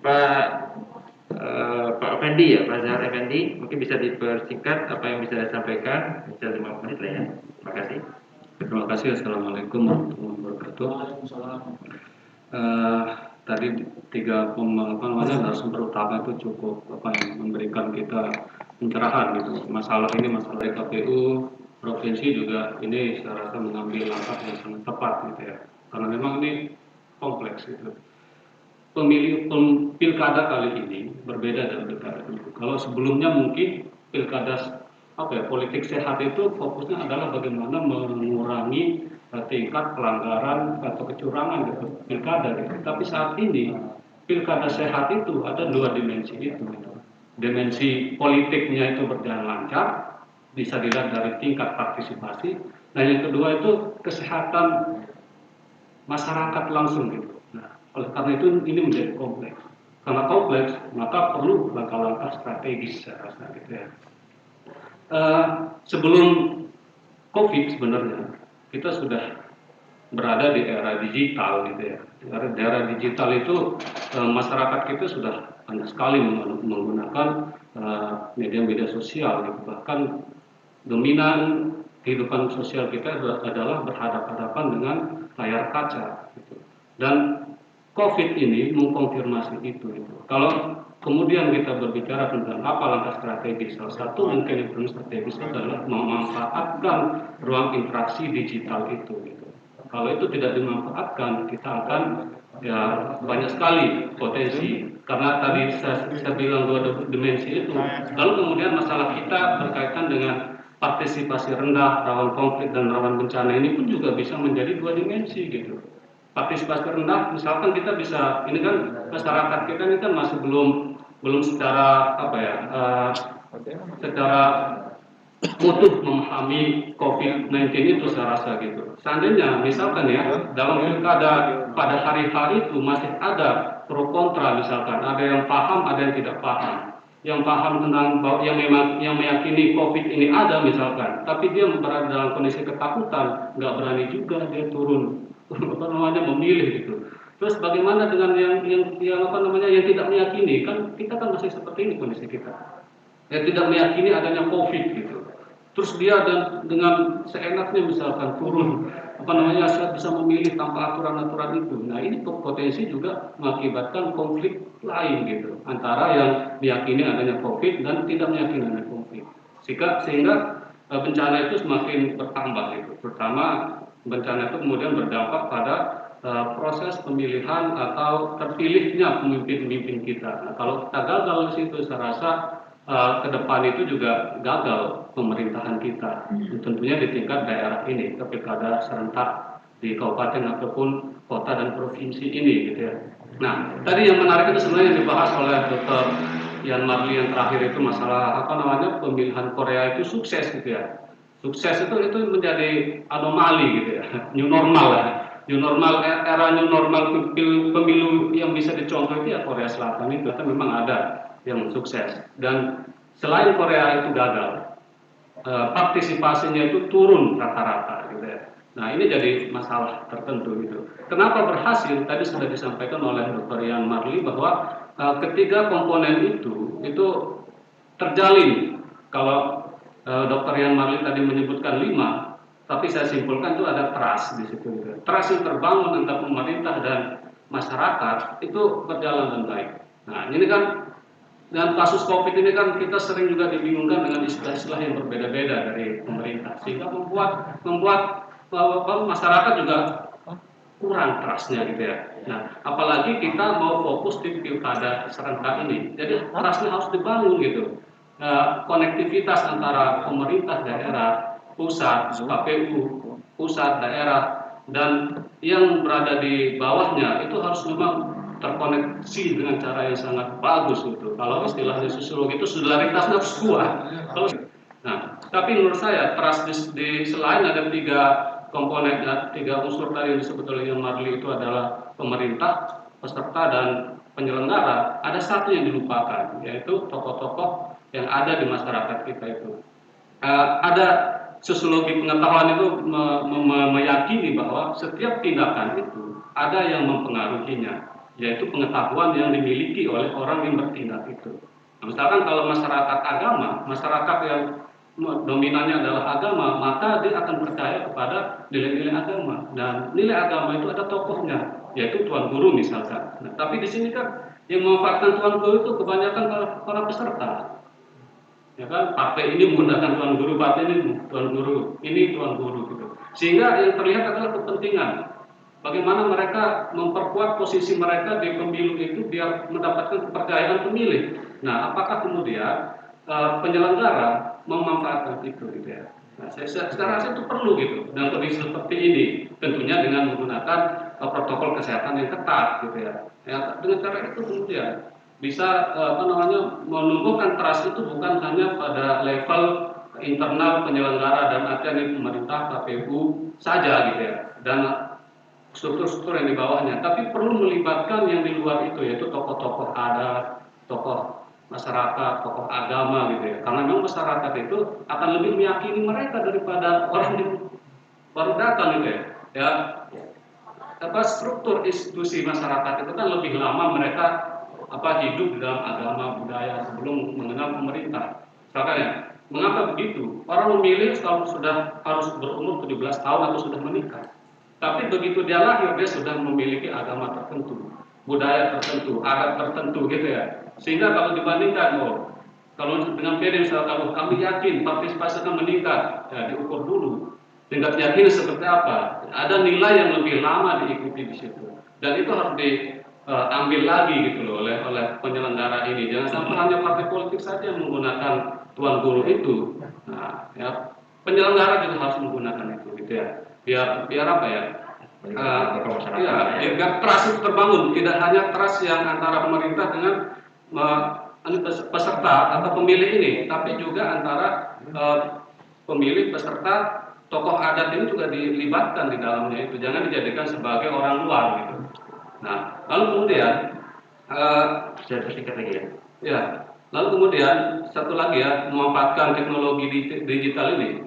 Pak Pak Effendi ya, Pak Zahar Effendi, mungkin bisa dipersingkat apa yang bisa disampaikan, bisa 5 menit lah ya. Terima kasih. Terima kasih. Assalamualaikum warahmatullahi wabarakatuh. Eh, Tadi tiga narasumber utama itu cukup memberikan kita pencerahan gitu. Masalah ini masalah KPU provinsi juga ini saya rasa mengambil langkah yang sangat tepat gitu ya. Karena memang ini kompleks gitu. Pilkada kali ini berbeda dari pilkada dulu. Kalau sebelumnya mungkin pilkada politik sehat itu fokusnya adalah bagaimana mengurangi tingkat pelanggaran atau kecurangan gitu pilkada gitu. Tapi saat ini pilkada sehat itu ada dua dimensi itu gitu. Dimensi politiknya itu berjalan lancar, bisa dilihat dari tingkat partisipasi. Nah yang kedua itu kesehatan masyarakat langsung gitu. Nah, oleh karena itu ini menjadi kompleks. Karena kompleks, maka perlu langkah-langkah strategis saya rasa gitu ya. Sebelum COVID sebenarnya kita sudah berada di era digital gitu ya. Di era digital itu masyarakat kita sudah banyak sekali menggunakan media-media sosial gitu. Bahkan dominan kehidupan sosial kita adalah berhadapan-hadapan dengan layar kaca gitu. Dan COVID ini mengkonfirmasi itu gitu. Kalau kemudian kita berbicara tentang apa langkah strategis, salah satu mungkin yang strategis adalah memanfaatkan ruang interaksi digital itu gitu. Kalau itu tidak dimanfaatkan, kita akan ya banyak sekali potensi. Karena tadi saya bilang dua dimensi itu. Lalu kemudian masalah kita berkaitan dengan partisipasi rendah, rawan konflik dan rawan bencana ini pun juga bisa menjadi dua dimensi gitu. Partisipasi rendah, misalkan kita bisa, ini kan masyarakat kita ini kan masih belum secara secara utuh memahami COVID-19 itu saya rasa gitu. Seandainya misalkan ya dalam pilkada pada hari-hari itu masih ada pro kontra, misalkan ada yang paham, ada yang tidak paham. Yang paham tentang yang meyakini COVID ini ada misalkan, tapi dia berada dalam kondisi ketakutan, nggak berani juga dia turun memilih gitu. Terus bagaimana dengan yang tidak meyakini? Kan kita kan masih seperti ini kondisi kita. Yang tidak meyakini adanya COVID gitu. Terus dia dengan seenaknya misalkan turun saya bisa memilih tanpa aturan-aturan itu. Nah ini potensi juga mengakibatkan konflik lain gitu antara yang meyakini adanya COVID dan tidak meyakini adanya COVID. Sehingga bencana itu semakin bertambah gitu. Terutama bencana itu kemudian berdampak pada proses pemilihan atau terpilihnya pemimpin-pemimpin kita. Nah, kalau kita gagal di situ, saya rasa ke depan itu juga gagal pemerintahan kita, tentunya di tingkat daerah ini, ke pilkada serentak di kabupaten ataupun kota dan provinsi ini, gitu ya. Nah, tadi yang menarik itu sebenarnya yang dibahas oleh Dr. Yan Marli yang terakhir itu masalah pemilihan Korea itu sukses, gitu ya. Sukses itu menjadi anomali, gitu ya, new normal lah. New normal, era new normal pemilu yang bisa dicontoh itu ya Korea Selatan itu, kan memang ada yang sukses. Dan selain Korea itu gagal, partisipasinya itu turun rata-rata gitu ya. Nah ini jadi masalah tertentu gitu. Kenapa berhasil? Tadi sudah disampaikan oleh Dr. Yan Marli bahwa ketiga komponen itu terjalin. Kalau Dr. Yan Marli tadi menyebutkan 5, tapi saya simpulkan itu ada trust di situ. Gitu. Trust yang terbangun antara pemerintah dan masyarakat itu berjalan dengan baik. Nah ini kan dengan kasus COVID ini kan kita sering juga dibingungkan dengan istilah-istilah yang berbeda-beda dari pemerintah, sehingga membuat masyarakat juga kurang trustnya gitu ya. Nah, apalagi kita mau fokus di pilkada serentak ini, jadi trustnya harus dibangun gitu. Konektivitas antara pemerintah daerah, pusat, KPU, pusat, daerah, dan yang berada di bawahnya itu harus memang terkoneksi dengan cara yang sangat bagus gitu. Kalau istilahnya sosiologi itu solidaritasnya harus kuat. Nah, tapi menurut saya trust selain ada 3 komponen, 3 unsur tadi yang disebut oleh Yang Marli itu adalah pemerintah, peserta dan penyelenggara. Ada satu yang dilupakan, yaitu tokoh-tokoh yang ada di masyarakat kita itu. Ada sosiologi pengetahuan itu meyakini bahwa setiap tindakan itu ada yang mempengaruhinya. yaitu pengetahuan yang dimiliki oleh orang yang bertindak itu. Nah, misalkan kalau masyarakat agama, masyarakat yang dominannya adalah agama, maka dia akan percaya kepada nilai-nilai agama. Dan nilai agama itu ada tokohnya, yaitu tuan guru misalkan. Nah, tapi di sini kan yang memanfaatkan tuan guru itu kebanyakan para peserta. Ya kan, partai ini menggunakan tuan guru, partai ini tuan guru, ini tuan guru gitu. Sehingga yang terlihat adalah kepentingan. Bagaimana mereka memperkuat posisi mereka di pemilu itu biar mendapatkan kepercayaan pemilih. Nah, apakah kemudian penyelenggara memanfaatkan itu gitu ya? Nah, saya rasa itu perlu gitu dan kondisi seperti ini tentunya dengan menggunakan protokol kesehatan yang ketat gitu ya. Ya dengan cara itu kemudian bisa menumbuhkan trust itu bukan hanya pada level internal penyelenggara dan artinya pemerintah KPU saja gitu ya dan struktur-struktur yang di bawahnya, tapi perlu melibatkan yang di luar itu, yaitu tokoh-tokoh adat, tokoh masyarakat, tokoh agama gitu ya. Karena memang masyarakat itu akan lebih meyakini mereka daripada orang yang baru datang gitu ya. Ya, struktur institusi masyarakat itu kan lebih lama mereka hidup di dalam agama budaya sebelum mengenal pemerintah. Misalkan ya, mengapa begitu? Orang memilih kalau sudah harus berumur 17 tahun atau sudah menikah. Tapi begitu dia lahir, dia sudah memiliki agama tertentu, budaya tertentu, adat tertentu gitu ya. Sehingga kalau dibandingkan, kalau dengan PD misalkan, kami yakin partisipasi akan meningkat, ya diukur dulu. Tingkat yakin seperti apa? Ada nilai yang lebih lama diikuti di situ. Dan itu harus diambil lagi gitu loh oleh penyelenggara ini. Jangan sampai hanya partai politik saja yang menggunakan tuan guru itu. Nah, ya penyelenggara juga harus menggunakan itu gitu ya. Biar apa ya? Biar trust itu terbangun, tidak hanya trust yang antara pemerintah dengan peserta atau pemilih ini, tapi juga antara pemilih peserta tokoh adat ini juga dilibatkan di dalamnya itu, jangan dijadikan sebagai orang luar gitu. Nah, lalu kemudian Saya persingkat lagi ya. Ya, lalu kemudian satu lagi ya, memanfaatkan teknologi digital ini.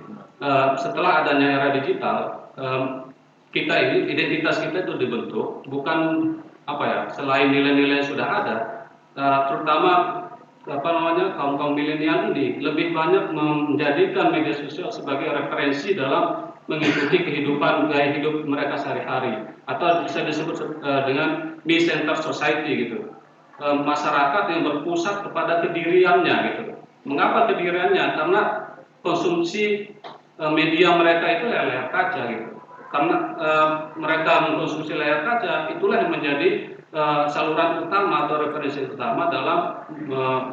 Setelah adanya era digital, kita ini identitas kita itu dibentuk bukan selain nilai-nilai yang sudah ada, terutama kaum milenial ini lebih banyak menjadikan media sosial sebagai referensi dalam mengikuti kehidupan gaya hidup mereka sehari-hari atau bisa disebut dengan me center society gitu. Masyarakat yang berpusat kepada kediriannya gitu. Mengapa kediriannya? Karena konsumsi media mereka itu layar kaca gitu. Karena mereka mengkonsumsi layar kaca, itulah yang menjadi saluran utama atau referensi utama dalam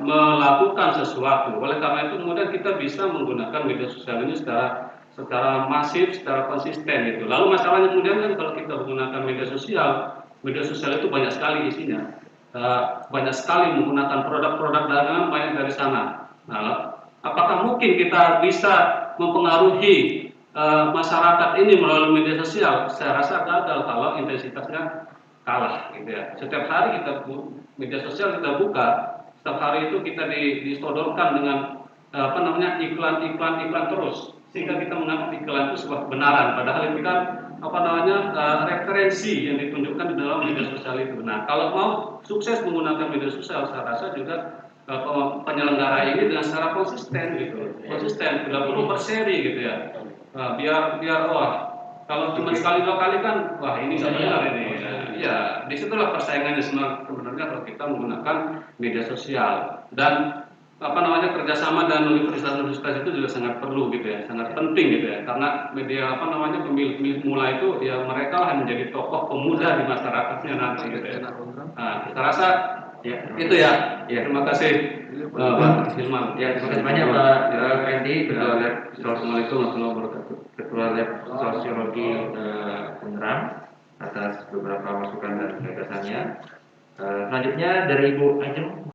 melakukan sesuatu. Oleh karena itu kemudian kita bisa menggunakan media sosial ini secara masif, secara konsisten gitu. Lalu masalahnya kemudian kan kalau kita menggunakan media sosial itu banyak sekali isinya. Banyak sekali menggunakan produk-produk dagangan banyak dari sana. Nah, apakah mungkin kita bisa mempengaruhi masyarakat ini melalui media sosial? Saya rasa gagal kalau intensitasnya kalah gitu ya. Setiap hari kita media sosial kita buka, setiap hari itu kita disodorkan dengan iklan terus, sehingga kita menganggap iklan itu sebuah kebenaran, padahal itu kan referensi yang ditunjukkan di dalam media sosial itu. Nah, kalau mau sukses menggunakan media sosial, saya rasa juga penyelenggara ini dengan secara konsisten gitu, tidak perlu berseri gitu ya. Biar kalau cuma sekali dua kali kan, ini nggak benar ini. Ya, disitulah persaingannya sebenarnya kalau kita menggunakan media sosial dan kerjasama dan universitas-universitas itu juga sangat perlu gitu ya, sangat penting gitu ya, karena media pemilih pemula itu ya mereka lah yang menjadi tokoh pemuda di masyarakatnya nanti gitu ya. Nah, saya rasa itu ya. Terima kasih Pak Hilman. Ya, terima kasih banyak Pak Fendi, Ketua Lab Assalamualaikum warahmatullahi wabarakatuh. Ketua Lab Sosiologi UNRAM atas beberapa masukan dan gagasannya. Selanjutnya dari Ibu Ajeng.